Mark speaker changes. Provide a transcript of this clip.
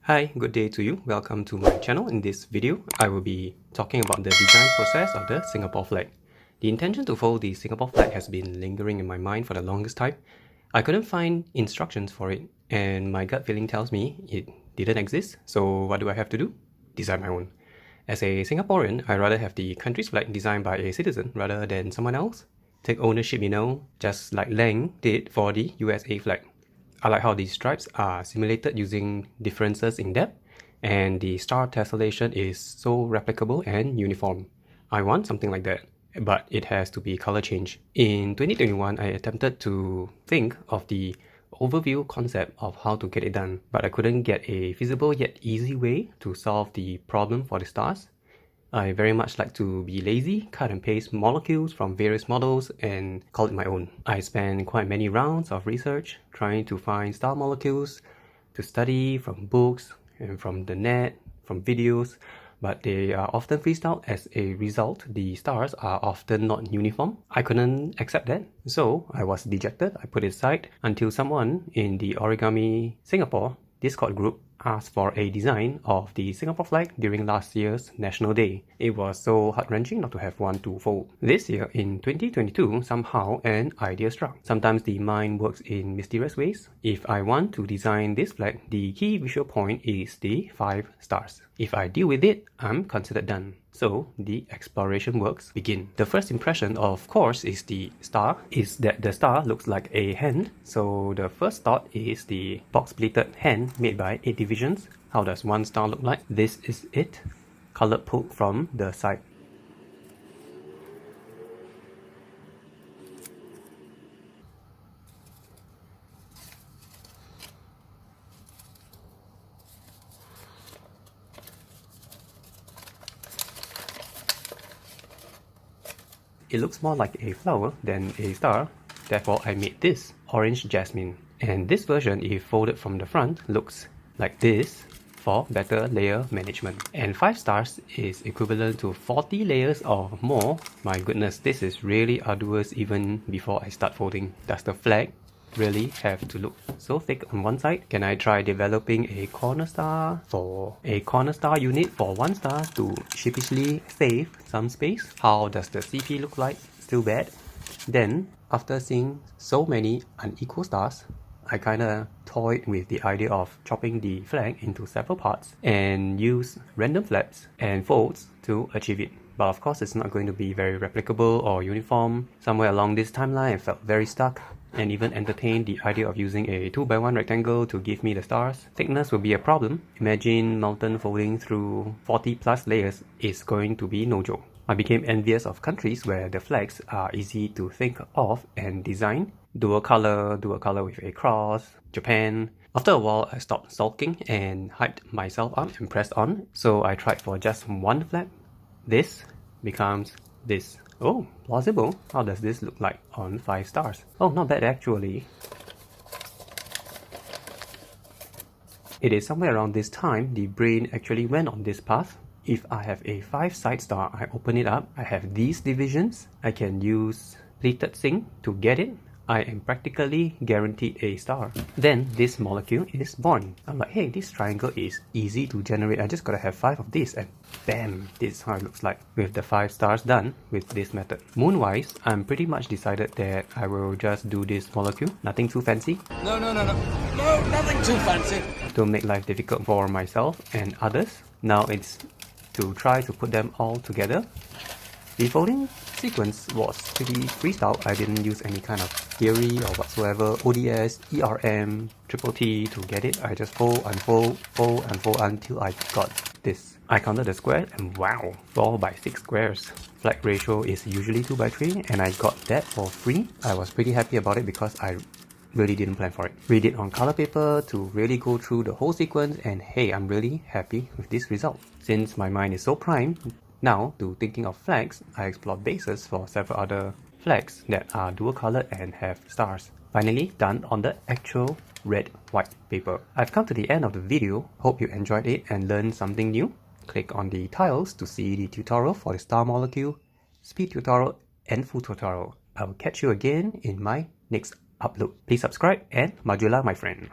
Speaker 1: Hi, good day to you. Welcome to my channel. In this video, I will be talking about the design process of the Singapore flag. The intention to fold the Singapore flag has been lingering in my mind for the longest time. I couldn't find instructions for it, and my gut feeling tells me it didn't exist, so what do I have to do? Design my own. As a Singaporean, I'd rather have the country's flag designed by a citizen rather than someone else. Take ownership, just like Lang did for the USA flag. I like how these stripes are simulated using differences in depth, and the star tessellation is so replicable and uniform. I want something like that, but it has to be color change. In 2021, I attempted to think of the overview concept of how to get it done, but I couldn't get a feasible yet easy way to solve the problem for the stars. I very much like to be lazy, cut and paste molecules from various models and call it my own. I spent quite many rounds of research trying to find star molecules to study from books and from the net, from videos, but they are often freestyle. As a result, the stars are often not uniform. I couldn't accept that, so I was dejected. I put it aside until someone in the Origami Singapore Discord group asked for a design of the Singapore flag during last year's National Day. It was so heart-wrenching not to have one to fold. This year, in 2022, somehow an idea struck. Sometimes the mind works in mysterious ways. If I want to design this flag, the key visual point is the 5 stars. If I deal with it, I'm considered done. So the exploration works begin. The first impression, of course, is that the star looks like a hand. So the first thought is the box-pleated hand made by 8 divisions. How does one star look like? This is it, colored pulled from the side. It looks more like a flower than a star, therefore I made this, orange jasmine. And this version, if folded from the front, looks like this for better layer management. And 5 stars is equivalent to 40 layers or more. My goodness, this is really arduous even before I start folding. Does the flag really have to look so thick on one side? Can I try developing a corner star unit for 1 star to sheepishly save some space? How does the CP look like? Still bad? Then, after seeing so many unequal stars, I kinda toyed with the idea of chopping the flag into several parts and use random flaps and folds to achieve it. But of course, it's not going to be very replicable or uniform. Somewhere along this timeline, I felt very stuck and even entertained the idea of using a 2x1 rectangle to give me the stars. Thickness will be a problem. Imagine mountain folding through 40 plus layers is going to be no joke. I became envious of countries where the flags are easy to think of and design. Dual color with a cross, Japan. After a while, I stopped sulking and hyped myself up and pressed on. So I tried for just one flag. This becomes this. Oh, plausible. How does this look like on 5 stars? Oh, not bad actually. It is somewhere around this time the brain actually went on this path. If I have a 5 side star, I open it up, I have these divisions. I can use pleated zinc to get it. I am practically guaranteed a star. Then this molecule is born. I'm like, hey, this triangle is easy to generate. I just gotta have 5 of these, and bam, this is how it looks like with the 5 stars done with this method. Moon-wise, I'm pretty much decided that I will just do this molecule. Nothing too fancy.
Speaker 2: No, nothing too fancy.
Speaker 1: Don't make life difficult for myself and others. Now it's to try to put them all together. The folding sequence was pretty freestyle. I didn't use any kind of theory or whatsoever. ODS, ERM, triple T to get it. I just fold, unfold until I got this. I counted the squares and wow, 4 by 6 squares. Flag ratio is usually 2 by 3 and I got that for free. I was pretty happy about it because I really didn't plan for it. Read it on color paper to really go through the whole sequence, and hey, I'm really happy with this result. Since my mind is so primed now to thinking of flags, I explored bases for several other flags that are dual colored and have stars. Finally done on the actual red white paper. I've come to the end of the video. Hope you enjoyed it and learned something new. Click on the tiles to see the tutorial for the star molecule, speed tutorial and full tutorial. I will catch you again in my next upload. Please subscribe and majulah my friend.